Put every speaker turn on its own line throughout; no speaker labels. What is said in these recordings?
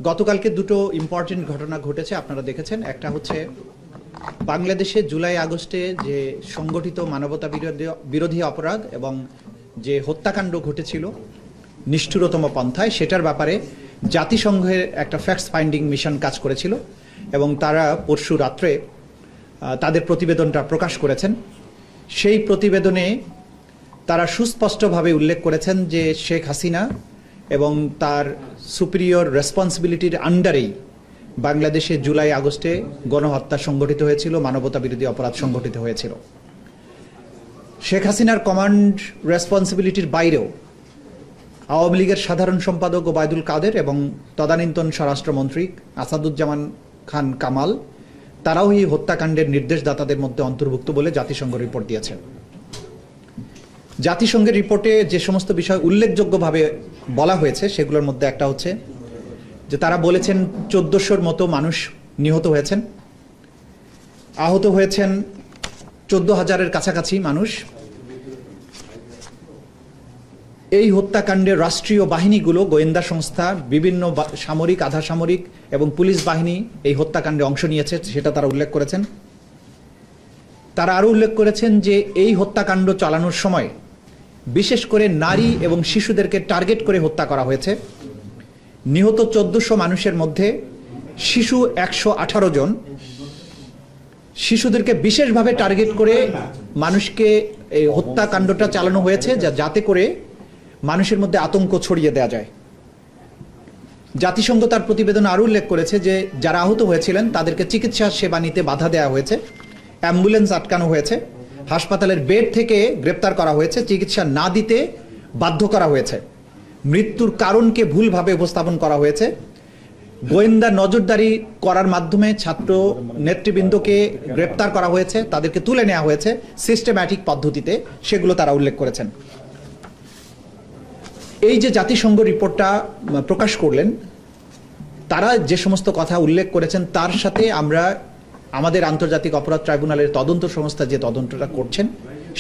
গতকালকে দুটো ইম্পর্টেন্ট ঘটনা ঘটেছে, আপনারা দেখেছেন। একটা হচ্ছে বাংলাদেশে জুলাই আগস্টে যে সংগঠিত মানবতা বিরোধী অপরাধ এবং যে হত্যাকাণ্ড ঘটেছিল নিষ্ঠুরতম পন্থায়, সেটার ব্যাপারে জাতিসংঘের একটা ফ্যাক্টস ফাইন্ডিং মিশন কাজ করেছিল এবং তারা পরশু রাত্রে তাদের প্রতিবেদনটা প্রকাশ করেছেন। সেই প্রতিবেদনে তারা সুস্পষ্টভাবে উল্লেখ করেছেন যে শেখ হাসিনা এবং তার সুপিরিয়র রেসপন্সিবিলিটির আন্ডারেই বাংলাদেশে জুলাই আগস্টে গণহত্যা সংগঠিত হয়েছিল, মানবতা বিরোধী অপরাধ সংগঠিত হয়েছিল। শেখ হাসিনার কমান্ড রেসপন্সিবিলিটির বাইরেও আওয়ামী লীগের সাধারণ সম্পাদক ওবায়দুল কাদের এবং তদানীন্তন স্বরাষ্ট্রমন্ত্রী আসাদুজ্জামান খান কামাল, তারাও এই হত্যাকাণ্ডের নির্দেশদাতাদের মধ্যে অন্তর্ভুক্ত বলে জাতিসংঘ রিপোর্ট দিয়েছে। জাতিসংঘের রিপোর্টে যে সমস্ত বিষয় উল্লেখযোগ্যভাবে বলা হয়েছে সেগুলোর মধ্যে একটা হচ্ছে যে তারা বলেছেন 1400-র মতো মানুষ নিহত হয়েছেন, আহত হয়েছেন 14,000-এর কাছাকাছি মানুষ। এই হত্যাকাণ্ডে রাষ্ট্রীয় বাহিনীগুলো, গোয়েন্দা সংস্থা, বিভিন্ন সামরিক, আধা সামরিক এবং পুলিশ বাহিনী এই হত্যাকাণ্ডে অংশ নিয়েছে, সেটা তারা উল্লেখ করেছেন। তারা আরও উল্লেখ করেছেন যে এই হত্যাকাণ্ড চালানোর সময় বিশেষ করে নারী এবং শিশুদেরকে টার্গেট করে হত্যা করা হয়েছে। নিহত 1400 মানুষের মধ্যে শিশু 118 জন। শিশুদেরকে বিশেষভাবে টার্গেট করে মানুষকে এই হত্যাকাণ্ডটা চালানো হয়েছে যাতে করে মানুষের মধ্যে আতঙ্ক ছড়িয়ে দেওয়া যায়। জাতিসংঘ তার প্রতিবেদন আরও উল্লেখ করেছে যে যারা আহত হয়েছিলেন তাদেরকে চিকিৎসা সেবা নিতে বাধা দেওয়া হয়েছে, অ্যাম্বুলেন্স আটকানো হয়েছে, হাসপাতালের বেড থেকে গ্রেপ্তার করা হয়েছে, চিকিৎসা না দিতে বাধ্য করা হয়েছে, মৃত্যুর কারণকে ভুলভাবে উপস্থাপন করা হয়েছে, গোয়েন্দা নজরদারি করার মাধ্যমে ছাত্র নেতৃবৃন্দকে গ্রেপ্তার করা হয়েছে, তাদেরকে তুলে নেওয়া হয়েছে সিস্টেম্যাটিক পদ্ধতিতে, সেগুলো তারা উল্লেখ করেছেন। এই যে জাতিসংঘ রিপোর্টটা প্রকাশ করলেন, তারা যে সমস্ত কথা উল্লেখ করেছেন তার সাথে আমরা আমাদের আন্তর্জাতিক অপরাধ ট্রাইব্যুনালের তদন্ত সংস্থা যে তদন্তটা করছেন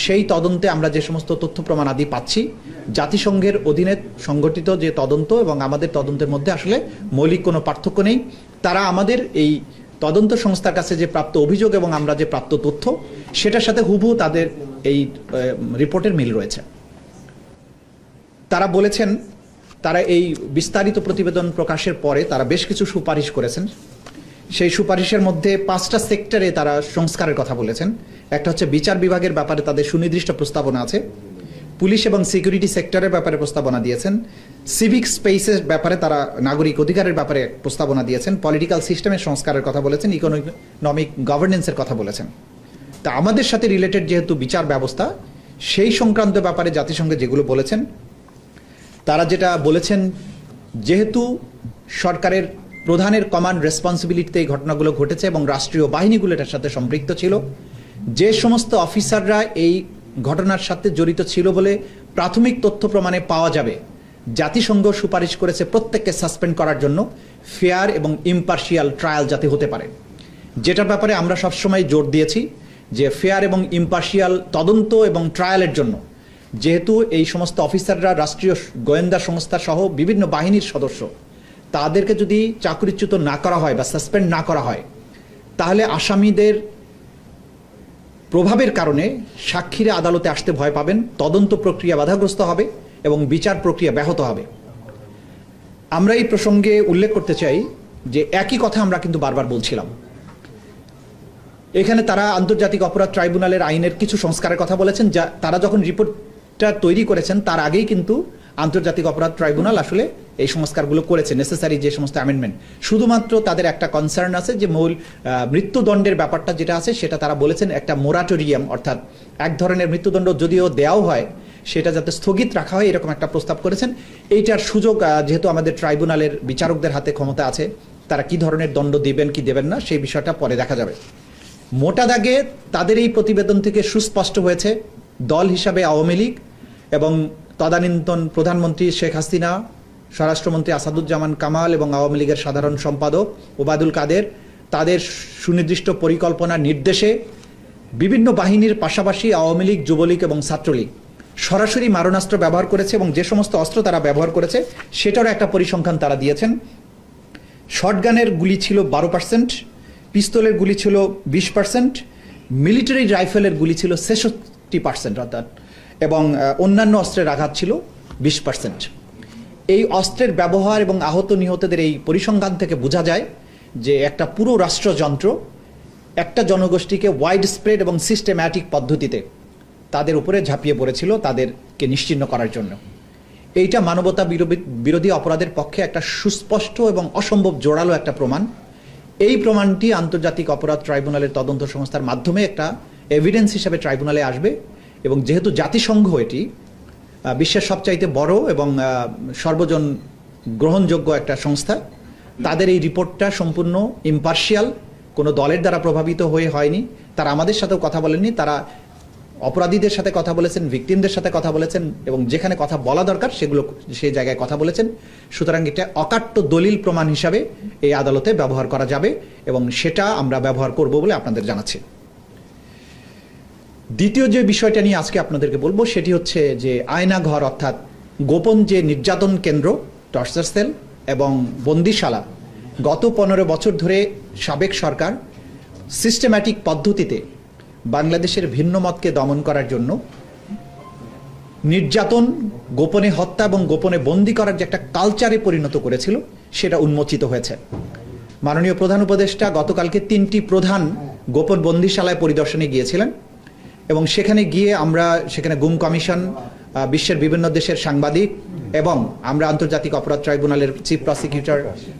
সেই তদন্তে আমরা যে সমস্ত তথ্য প্রমাণ আদি পাচ্ছি, জাতিসংঘের অধীনে সংগঠিত যে তদন্ত এবং আমাদের তদন্তের মধ্যে আসলে মৌলিক কোনো পার্থক্য নেই। তারা আমাদের এই তদন্ত সংস্থার কাছে যে প্রাপ্ত অভিযোগ এবং আমরা যে প্রাপ্ত তথ্য সেটার সাথে হুবহু তাদের এই রিপোর্টের মিল রয়েছে। তারা বলেছেন তারা এই বিস্তারিত প্রতিবেদন প্রকাশের পরে তারা বেশ কিছু সুপারিশ করেছেন। সেই সুপারিশের মধ্যে 5টা সেক্টরে তারা সংস্কারের কথা বলেছেন। একটা হচ্ছে বিচার বিভাগের ব্যাপারে তাদের সুনির্দিষ্ট প্রস্তাবনা আছে, পুলিশ এবং সিকিউরিটি সেক্টরের ব্যাপারে প্রস্তাবনা দিয়েছেন, সিভিক স্পেসের ব্যাপারে তারা নাগরিক অধিকারের ব্যাপারে প্রস্তাবনা দিয়েছেন, পলিটিক্যাল সিস্টেমের সংস্কারের কথা বলেছেন, ইকোনমিক গভর্নেন্সের কথা বলেছেন। তা আমাদের সাথে রিলেটেড যেহেতু বিচার ব্যবস্থা, সেই সংক্রান্ত ব্যাপারে জাতিসংঘে যেগুলো বলেছেন, তারা যেটা বলেছেন যেহেতু সরকারের প্রধানের কমান্ড রেসপন্সিবিলিটিতে এই ঘটনাগুলো ঘটেছে এবং রাষ্ট্রীয় বাহিনীগুলো এটার সাথে সম্পৃক্ত ছিল, যে সমস্ত অফিসাররা এই ঘটনার সাথে জড়িত ছিল বলে প্রাথমিক তথ্য প্রমাণে পাওয়া যাবে, জাতিসংঘ সুপারিশ করেছে প্রত্যেককে সাসপেন্ড করার জন্য, ফেয়ার এবং ইম্পার্শিয়াল ট্রায়াল যাতে হতে পারে। যেটার ব্যাপারে আমরা সবসময় জোর দিয়েছি যে ফেয়ার এবং ইম্পার্শিয়াল তদন্ত এবং ট্রায়ালের জন্য যেহেতু এই সমস্ত অফিসাররা রাষ্ট্রীয় গোয়েন্দা সংস্থা সহ বিভিন্ন বাহিনীর সদস্য, তাদেরকে যদি চাকরিচ্যুত না করা হয় বা সাসপেন্ড না করা হয় তাহলে আসামিদের প্রভাবের কারণে সাক্ষীরা আদালতে আসতে ভয় পাবেন, তদন্ত প্রক্রিয়া বাধাগ্রস্ত হবে এবং বিচার প্রক্রিয়া ব্যাহত হবে। আমরা এই প্রসঙ্গে উল্লেখ করতে চাই যে একই কথা আমরা কিন্তু বারবার বলছিলাম। এখানে তারা আন্তর্জাতিক অপরাধ ট্রাইব্যুনালের আইনের কিছু সংস্কারের কথা বলেছেন, যা তারা যখন রিপোর্টটা তৈরি করেছেন তার আগেই কিন্তু আন্তর্জাতিক অপরাধ ট্রাইব্যুনাল আসলে এই সংস্কারগুলো করেছে, নেসেসারি যে সমস্ত অ্যামেন্ডমেন্ট। শুধুমাত্র তাদের একটা কনসার্ন আছে যে মৃত্যুদণ্ডের ব্যাপারটা যেটা আছে সেটা তারা বলেছেন একটা মোরাটোরিয়াম, অর্থাৎ এক ধরনের মৃত্যুদণ্ড যদিও দেওয়াও হয় সেটা যাতে স্থগিত রাখা হয় এরকম একটা প্রস্তাব করেছেন। এইটার সুযোগ যেহেতু আমাদের ট্রাইব্যুনালের বিচারকদের হাতে ক্ষমতা আছে, তারা কি ধরনের দণ্ড দিবেন কি দেবেন না সেই বিষয়টা পরে দেখা যাবে। মোটা দাগে তাদের এই প্রতিবেদন থেকে সুস্পষ্ট হয়েছে দল হিসাবে আওয়ামী লীগ এবং তদানীন্তন প্রধানমন্ত্রী শেখ হাসিনা, স্বরাষ্ট্রমন্ত্রী আসাদুজ্জামান কামাল এবং আওয়ামী লীগের সাধারণ সম্পাদক ওবায়দুল কাদের তাদের সুনির্দিষ্ট পরিকল্পনা নির্দেশে বিভিন্ন বাহিনীর পাশাপাশি আওয়ামী লীগ, যুবলীগ এবং ছাত্রলীগ সরাসরি মারণাস্ত্র ব্যবহার করেছে এবং যে সমস্ত অস্ত্র তারা ব্যবহার করেছে সেটারও একটা পরিসংখ্যান তারা দিয়েছেন। শটগানের গুলি ছিল 12%, পিস্তলের গুলি ছিল 20%, মিলিটারি রাইফেলের গুলি ছিল 66% অর্থাৎ, এবং অন্যান্য অস্ত্রের আঘাত ছিল 20%। এই অস্ত্রের ব্যবহার এবং আহত নিহতদের এই পরিসংখ্যান থেকে বোঝা যায় যে একটা পুরো রাষ্ট্রযন্ত্র একটা জনগোষ্ঠীকে ওয়াইড স্প্রেড এবং সিস্টেম্যাটিক পদ্ধতিতে তাদের উপরে ঝাঁপিয়ে পড়েছিল তাদেরকে নিশ্চিহ্ন করার জন্য। এইটা মানবতা বিরোধী অপরাধের পক্ষে একটা সুস্পষ্ট এবং অসম্ভব জোরালো একটা প্রমাণ। এই প্রমাণটি আন্তর্জাতিক অপরাধ ট্রাইব্যুনালের তদন্ত সংস্থার মাধ্যমে একটা এভিডেন্স হিসেবে ট্রাইব্যুনালে আসবে, এবং যেহেতু জাতিসংঘ এটি বিশ্বের সবচাইতে বড় এবং সর্বজন গ্রহণযোগ্য একটা সংস্থা, তাদের এই রিপোর্টটা সম্পূর্ণ ইম্পার্শিয়াল, কোনো দলের দ্বারা প্রভাবিত হয়ে হয়নি। তারা আমাদের সাথেও কথা বলেননি, তারা অপরাধীদের সাথে কথা বলেছেন, ভিকটিমদের সাথে কথা বলেছেন, এবং যেখানে কথা বলা দরকার সেগুলো সেই জায়গায় কথা বলেছেন। সুতরাং এটা অকাট্য দলিল প্রমাণ হিসাবে এই আদালতে ব্যবহার করা যাবে, এবং সেটা আমরা ব্যবহার করব বলে আপনাদের জানাচ্ছি। দ্বিতীয় যে বিষয়টা নিয়ে আজকে আপনাদেরকে বলবো সেটি হচ্ছে যে আয়নাঘর অর্থাৎ গোপন যে নির্যাতন কেন্দ্র, টর্চার সেল এবং বন্দিশালা, গত 15 বছর ধরে সাবেক সরকার সিস্টেম্যাটিক পদ্ধতিতে বাংলাদেশের ভিন্ন মতকে দমন করার জন্য নির্যাতন, গোপনে হত্যা এবং গোপনে বন্দি করার যে একটা কালচারে পরিণত করেছিল সেটা উন্মোচিত হয়েছে। মাননীয় প্রধান উপদেষ্টা গতকালকে 3টি প্রধান গোপন বন্দিশালায় পরিদর্শনে গিয়েছিলেন, এবং সেখানে গিয়ে আমরা সেখানে গুম কমিশন, বিশ্বের বিভিন্ন দেশের সাংবাদিক এবং আমরা আন্তর্জাতিক অপরাধ ট্রাইব্যুনালের চিফ প্রসিকিউটর,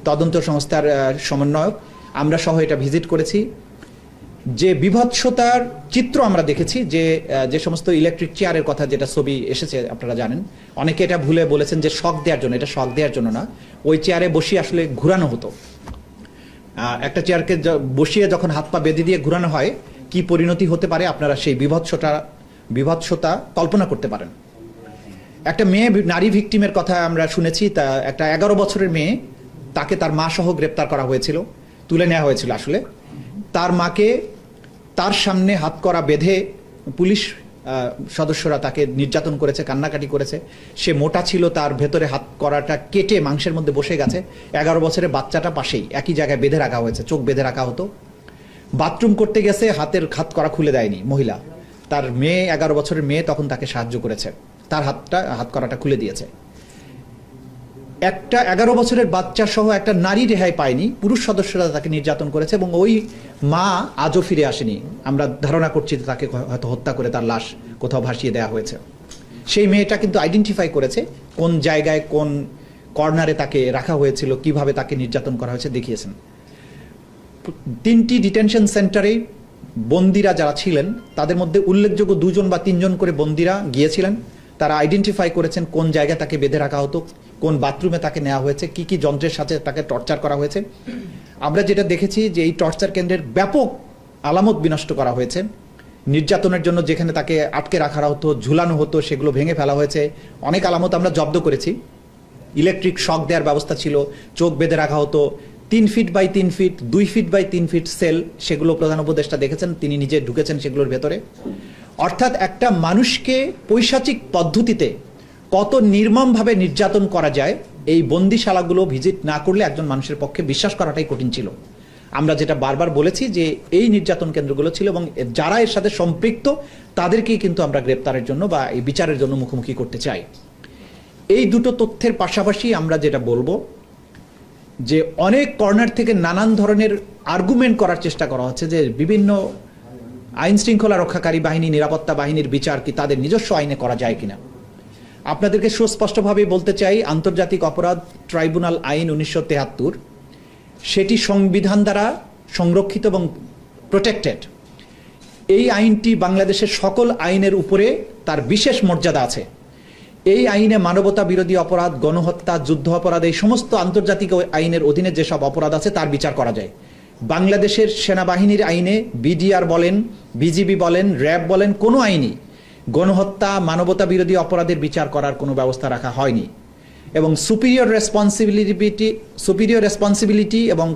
তদন্ত সংস্থার সমন্বয়ক, আমরা সহ এটা ভিজিট করেছি। যে বিভৎসতার চিত্র আমরা দেখেছি, যে সমস্ত ইলেকট্রিক চেয়ারের কথা, যেটা ছবি এসেছে আপনারা জানেন, অনেকে এটা ভুলে বলেছেন যে শক দেওয়ার জন্য, এটা শক দেওয়ার জন্য না, ওই চেয়ারে বসিয়ে আসলে ঘুরানো হতো। একটা চেয়ারকে বসিয়ে যখন হাত পা বেঁধে দিয়ে ঘুরানো হয় কি পরিণতি হতে পারে আপনারা সেই বিভৎসতা কল্পনা করতে পারেন। একটা মেয়ে, নারী ভিকটিমের কথা আমরা শুনেছি, তা একটা 11 বছরের মেয়ে, তাকে তার মা সহ গ্রেপ্তার করা হয়েছিল, তুলে নেওয়া হয়েছিল। আসলে তার মাকে তার সামনে হাত করা বেঁধে পুলিশ সদস্যরা তাকে নির্যাতন করেছে, কান্নাকাটি করেছে। সে মোটা ছিল, তার ভেতরে হাত করাটা কেটে মাংসের মধ্যে বসে গেছে। 11 বছরের বাচ্চাটা পাশেই একই জায়গায় বেঁধে রাখা হয়েছে, চোখ বেঁধে রাখা হতো। বাথরুম করতে গেছে, হাত করা খুলে দেয়নি মহিলা, তার মেয়ে 11 বছরের মেয়ে তখন তাকে সাহায্য করেছে, তার হাত করাটা খুলে দিয়েছে। একটা 11 বছরের বাচ্চা সহ একটা নারী রেহাই পায়নি, পুরুষ সদস্যরা তাকে নির্যাতন করেছে, এবং ওই মা আজও ফিরে আসেনি। আমরা ধারণা করছি যে তাকে হয়তো হত্যা করে তার লাশ কোথাও ভাসিয়ে দেওয়া হয়েছে। সেই মেয়েটা কিন্তু আইডেন্টিফাই করেছে কোন জায়গায় কোন কর্নারে তাকে রাখা হয়েছিল, কিভাবে তাকে নির্যাতন করা হয়েছে দেখিয়েছেন। 3টি ডিটেনশন সেন্টারে বন্দিরা যারা ছিলেন তাদের মধ্যে উল্লেখযোগ্য 2জন বা 3জন করে বন্দিরা গিয়েছিলেন। তারা আইডেন্টিফাই করেছেন কোন জায়গায় তাকে বেঁধে রাখা হতো, কোন বাথরুমে তাকে নেওয়া হয়েছে, কি কি যন্ত্রের সাথে তাকে টর্চার করা হয়েছে। আমরা যেটা দেখেছি যে এই টর্চার কেন্দ্রের ব্যাপক আলামত বিনষ্ট করা হয়েছে। নির্যাতনের জন্য যেখানে তাকে আটকে রাখা হতো, ঝুলানো হতো, সেগুলো ভেঙে ফেলা হয়েছে। অনেক আলামত আমরা জব্দ করেছি। ইলেকট্রিক শক দেওয়ার ব্যবস্থা ছিল, চোখ বেঁধে রাখা হতো, 3 feet by 3 feet, 2 feet by 3 feet cell, সেগুলো প্রধান উপদেষ্টা দেখেছেন, তিনি নিজে ঢুকেছেন সেগুলোর ভেতরে। অর্থাৎ একটা মানুষকে পৈশাচিক পদ্ধতিতে কত নির্মমভাবে নির্যাতন করা যায়, এই বন্দিশালাগুলো ভিজিট না করলে একজন মানুষের পক্ষে বিশ্বাস করাটাই কঠিন ছিল। আমরা যেটা বারবার বলেছি যে এই নির্যাতন কেন্দ্রগুলো ছিল, এবং যারা এর সাথে সম্পৃক্ত তাদেরকেই কিন্তু আমরা গ্রেপ্তারের জন্য বা এই বিচারের জন্য মুখোমুখি করতে চাই। এই দুটো তথ্যের পাশাপাশি আমরা যেটা বলবো যে অনেক কর্নার থেকে নানান ধরনের আর্গুমেন্ট করার চেষ্টা করা হচ্ছে যে বিভিন্ন আইন শৃঙ্খলা রক্ষাকারী বাহিনী, নিরাপত্তা বাহিনীর বিচার কি তাদের নিজস্ব আইনে করা যায় কিনা। আপনাদেরকে সুস্পষ্টভাবে বলতে চাই, আন্তর্জাতিক অপরাধ ট্রাইব্যুনাল আইন 1973 সেটি সংবিধান দ্বারা সংরক্ষিত এবং প্রোটেক্টেড। এই আইনটি বাংলাদেশের সকল আইনের উপরে তার বিশেষ মর্যাদা আছে। এই আইনে মানবতা বিরোধী অপরাধ, গণহত্যা, যুদ্ধ অপরাধ, এই সমস্ত আন্তর্জাতিক আইনের অধীনে যেসব অপরাধ আছে তার বিচার করা যায়। বাংলাদেশের সেনাবাহিনীর আইনে, বিডিআর বলেন, বিজিবি বলেন, র্যাব বলেন, কোনো আইনই গণহত্যা, মানবতা বিরোধী অপরাধের বিচার করার কোনো ব্যবস্থা রাখা হয়নি। এবং সুপিরিয়র রেসপন্সিবিলিটি এবং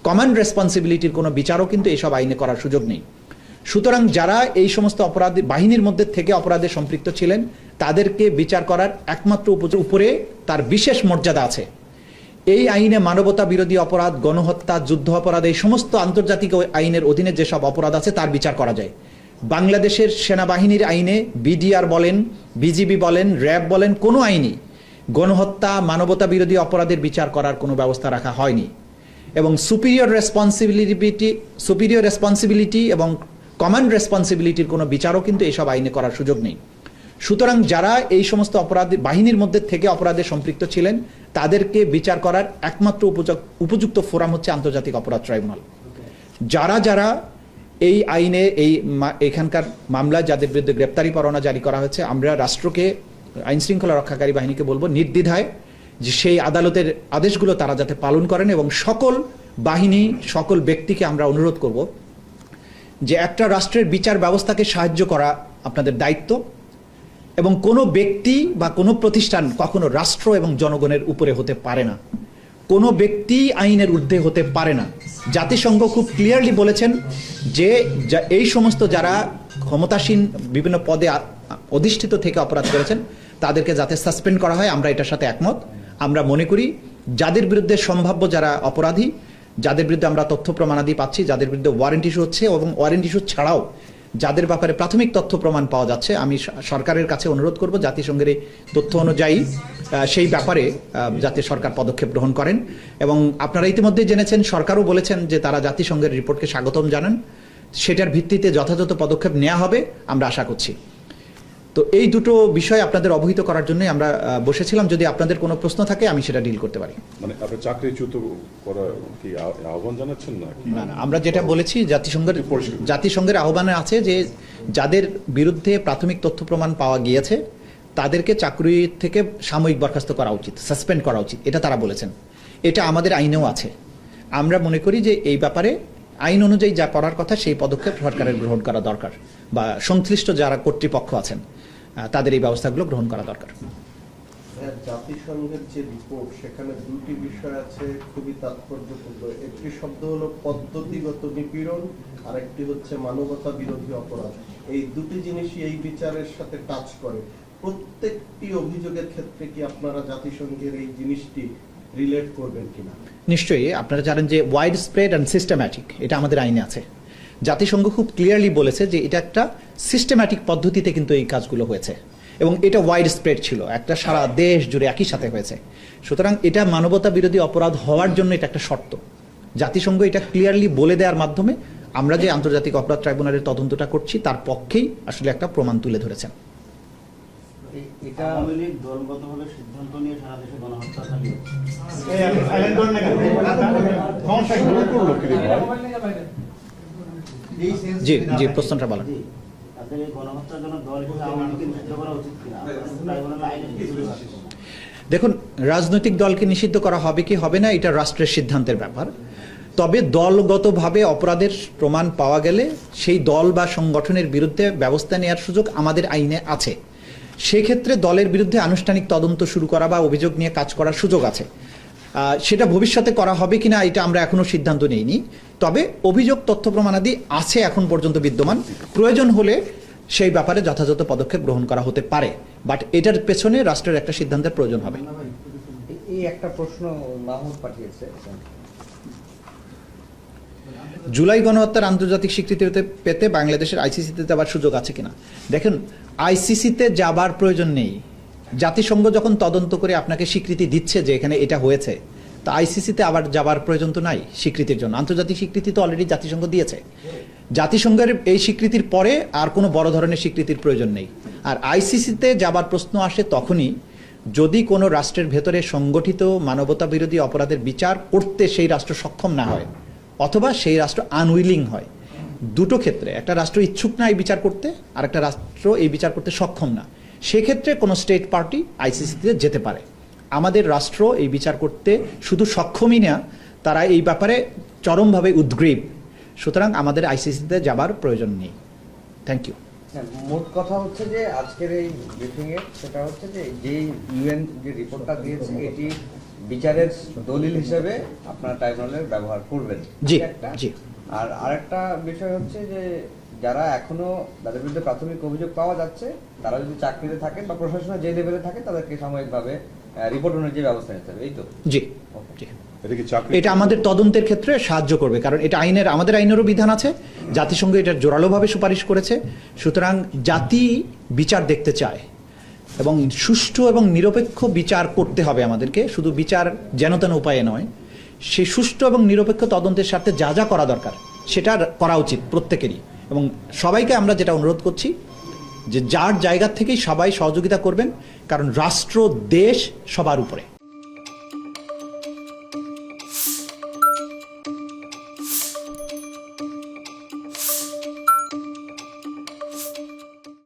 কমান্ড রেসপন্সিবিলিটির কোনো বিচারও কিন্তু এইসব আইনে করার সুযোগ নেই। সুতরাং যারা এই সমস্ত অপরাধ বাহিনীর মধ্যে থেকে অপরাধে সম্পৃক্ত ছিলেন তাদেরকে বিচার করার একমাত্র উপরে তার বিশেষ মর্যাদা আছে। এই আইনে মানবতা বিরোধী অপরাধ, গণহত্যা, যুদ্ধ অপরাধ, এই সমস্ত আন্তর্জাতিক আইনের অধীনে যেসব অপরাধ আছে তার বিচার করা যায়। বাংলাদেশের সেনাবাহিনীর আইনে বিডিআর বলেন, বিজিবি বলেন, র্যাব বলেন, কোনো আইনই গণহত্যা, মানবতা বিরোধী অপরাধের বিচার করার কোনো ব্যবস্থা রাখা হয়নি। এবং সুপিরিয়র রেসপন্সিবিলিটি এবং কমান্ড রেসপন্সিবিলিটির কোনো বিচারও কিন্তু এইসব আইনে করার সুযোগ নেই। সুতরাং যারা এই সমস্ত অপরাধ বাহিনীর মধ্যে থেকে অপরাধে সম্পৃক্ত ছিলেন তাদেরকে বিচার করার একমাত্র উপযুক্ত ফোরাম হচ্ছে আন্তর্জাতিক অপরাধ ট্রাইব্যুনাল। যারা যারা এই আইনে এখানকার মামলায় যাদের বিরুদ্ধে গ্রেপ্তারি পরোয়ানা জারি করা হয়েছে, আমরা রাষ্ট্রকে, আইন শৃঙ্খলা রক্ষাকারী বাহিনীকে বলবো নির্দ্বিধায় যে সেই আদালতের আদেশগুলো তারা যাতে পালন করেন, এবং সকল বাহিনী, সকল ব্যক্তিকে আমরা অনুরোধ করব যে একটা রাষ্ট্রের বিচার ব্যবস্থাকে সাহায্য করা আপনাদের দায়িত্ব, এবং কোনো ব্যক্তি বা কোনো প্রতিষ্ঠান কখনো রাষ্ট্র এবং জনগণের উপরে হতে পারে না। কোনো ব্যক্তি আইনের ঊর্ধ্বে হতে পারে না। জাতিসংঘ খুব ক্লিয়ারলি বলেছেন যে এই সমস্ত যারা ক্ষমতাসীন বিভিন্ন পদে অধিষ্ঠিত থেকে অপরাধ করেছেন তাদেরকে যাতে সাসপেন্ড করা হয়, আমরা এটার সাথে একমত। আমরা মনে করি যাদের বিরুদ্ধে সম্ভাব্য যারা অপরাধী, যাদের বিরুদ্ধে আমরা তথ্য প্রমাণাদি পাচ্ছি, যাদের বিরুদ্ধে ওয়ারেন্ট ইস্যু হচ্ছে এবং ওয়ারেন্ট ইস্যু ছাড়াও যাদের ব্যাপারে প্রাথমিক তথ্য প্রমাণ পাওয়া যাচ্ছে, আমি সরকারের কাছে অনুরোধ করব জাতিসংঘের এই তথ্য অনুযায়ী সেই ব্যাপারে যাতে সরকার পদক্ষেপ গ্রহণ করেন। এবং আপনারা ইতিমধ্যে জেনেছেন, সরকারও বলেছেন যে তারা জাতিসংঘের রিপোর্টকে স্বাগতম জানান, সেটার ভিত্তিতে যথাযথ পদক্ষেপ নেওয়া হবে আমরা আশা করছি। তো এই দুটো বিষয় আপনাদের অবহিত করার জন্যই আমরা বসেছিলাম। যদি আপনাদের কোনো প্রশ্ন থাকে আমি সেটা ডিল করতে পারি।
মানে আপনি চাকরিচ্যুত করা কি আহ্বান জানাচ্ছেন না?
না, আমরা যেটা বলেছি জাতিসংঘের আহ্বানে আছে যে যাদের বিরুদ্ধে প্রাথমিক তথ্য প্রমাণ পাওয়া গিয়েছে তাদেরকে চাকরি থেকে সাময়িক বরখাস্ত করা উচিত, সাসপেন্ড করা উচিত, এটা তারা বলেছেন। এটা আমাদের আইনেও আছে। আমরা মনে করি যে এই ব্যাপারে আইন অনুযায়ী যা করার কথা সেই পদক্ষেপ সরকারের গ্রহণ করা দরকার, বা সংশ্লিষ্ট যারা কর্তৃপক্ষ আছেন তাদের এই ব্যবস্থাগুলো গ্রহণ করা দরকার।
জাতিসংঘের যে রিপোর্ট, সেখানে দুটি বিষয় আছে খুবই তাৎপর্যপূর্ণ। একটি শব্দ হলো পদ্ধতিগত নিপীড়ন, আর একটি হচ্ছে মানবতা বিরোধী অপরাধ। এই দুটি জিনিসই এই বিচারের সাথে টাচ করে। প্রত্যেকটি অভিযোগের ক্ষেত্রে কি আপনারা জাতিসংঘের এই জিনিসটি রিলেট করবেন কিনা?
নিশ্চয়ই। আপনারা জানেন যে ওয়াইড স্প্রেড অ্যান্ড সিস্টেম্যাটিক, এটা আমাদের আইনে আছে। জাতিসংঘ খুব ক্লিয়ারলি বলেছে যে এটা একটা সিস্টেম্যাটিক পদ্ধতিতে কিন্তু এই কাজগুলো হয়েছে, এবং এটা ওয়াইড স্প্রেড ছিল, একটা সারা দেশ জুড়ে একই সাথে হয়েছে। সুতরাং এটা মানবতা বিরোধী অপরাধ হওয়ার জন্য এটা একটা শর্ত। জাতিসংঘ এটা ক্লিয়ারলি বলে দেওয়ার মাধ্যমে আমরা যে আন্তর্জাতিক অপরাধ ট্রাইব্যুনালের তদন্তটা করছি তার পক্ষেই আসলে একটা প্রমাণ তুলে ধরেছেন।
এটা আওয়ামী লীগ দলগতভাবে সিদ্ধান্ত নিয়ে সারা দেশে গণহত্যা চালিয়ে
জি জি, প্রশ্নটা বলেন। দেখুন, রাজনৈতিক দলকে নিষিদ্ধ করা হবে কি হবে না এটা রাষ্ট্রের সিদ্ধান্তের ব্যাপার। তবে দলগতভাবে অপরাধের প্রমাণ পাওয়া গেলে সেই দল বা সংগঠনের বিরুদ্ধে ব্যবস্থা নেওয়ার সুযোগ আমাদের আইনে আছে। সেক্ষেত্রে দলের বিরুদ্ধে আনুষ্ঠানিক তদন্ত শুরু করা বা অভিযোগ নিয়ে কাজ করার সুযোগ আছে। সেটা ভবিষ্যতে করা হবে কিনা এটা আমরা এখনো সিদ্ধান্ত নেইনি। তবে অভিযোগ, তথ্য প্রমাণাদি আছে এখন পর্যন্ত বিদ্যমান। প্রয়োজন হলে সেই ব্যাপারে যথাযথ পদক্ষেপ গ্রহণ করা হতে পারে, বাট এটার পেছনে রাষ্ট্রের একটা সিদ্ধান্তের প্রয়োজন হবে।
এই একটা প্রশ্ন মাহমুদ পাঠিয়েছে,
জুলাই গণহত্যার আন্তর্জাতিক স্বীকৃতি পেতে বাংলাদেশের আইসিসিতে যাবার সুযোগ আছে কিনা। দেখেন, আইসিসিতে যাবার প্রয়োজন নেই। জাতিসংঘ যখন তদন্ত করে আপনাকে স্বীকৃতি দিচ্ছে যে এখানে এটা হয়েছে, তা আইসিসিতে আবার যাবার প্রয়োজন তো নাই স্বীকৃতির জন্য। আন্তর্জাতিক স্বীকৃতি তো অলরেডি জাতিসংঘ দিয়েছে। জাতিসংঘের এই স্বীকৃতির পরে আর কোনো বড় ধরনের স্বীকৃতির প্রয়োজন নেই। আর আইসিসিতে যাবার প্রশ্ন আসে তখনই যদি কোনো রাষ্ট্রের ভেতরে সংগঠিত মানবতা বিরোধী অপরাধের বিচার করতে সেই রাষ্ট্র সক্ষম না হয়, অথবা সেই রাষ্ট্র আনউইলিং হয়। দুটো ক্ষেত্রে, একটা রাষ্ট্র ইচ্ছুক না এই বিচার করতে, আর একটা রাষ্ট্র এই বিচার করতে সক্ষম না, সেক্ষেত্রে কোনো স্টেট পার্টি আইসিসিতে যেতে পারে। আমাদের রাষ্ট্র এই বিচার করতে শুধু সক্ষমই না, তারা এই ব্যাপারে চরমভাবে উদ্গ্রীব। সুতরাং আমাদের আইসিসিতে যাবার প্রয়োজন নেই। Thank you.
মোট কথা হচ্ছে যে আজকের এই ব্রিফিংয়ে সেটা হচ্ছে যে ইউএন যে রিপোর্টটা দিয়েছে এটি বিচারের দলিল হিসেবে আপনারা ট্রাইব্যুনালের ব্যবহার করবেন।
জি জি।
আর আরেকটা বিষয় হচ্ছে যে যারা এখনো তাদের বিরুদ্ধে প্রাথমিক অভিযোগ পাওয়া যাচ্ছে, তারা যদি চাকরিতে থাকেন বা প্রশাসনের যে লেভেলে থাকে তাদেরকে সাময়িকভাবে রিপোর্ট অনুযায়ী ব্যবস্থা নিতে হবে, এই তো?
জি
Okay.
জি।
এটা কি চাকরি?
এটা আমাদের তদন্তের ক্ষেত্রে সাহায্য করবে, কারণ এটা আমাদের আইনেরও বিধান আছে, জাতিসংঘ এটা জোরালোভাবে সুপারিশ করেছে। সুতরাং জাতি বিচার দেখতে চায় এবং সুষ্ঠু এবং নিরপেক্ষ বিচার করতে হবে আমাদেরকে, শুধু বিচার যেন তেন উপায়ে নয়। সেই সুষ্ঠু এবং নিরপেক্ষ তদন্তের সাথে যা যা করা দরকার সেটা করা উচিত প্রত্যেকেরই। এবং সবাইকে আমরা যেটা অনুরোধ করছি যে যার জায়গা থেকেই সবাই সহযোগিতা করবেন, কারণ রাষ্ট্র দেশ সবার উপরে।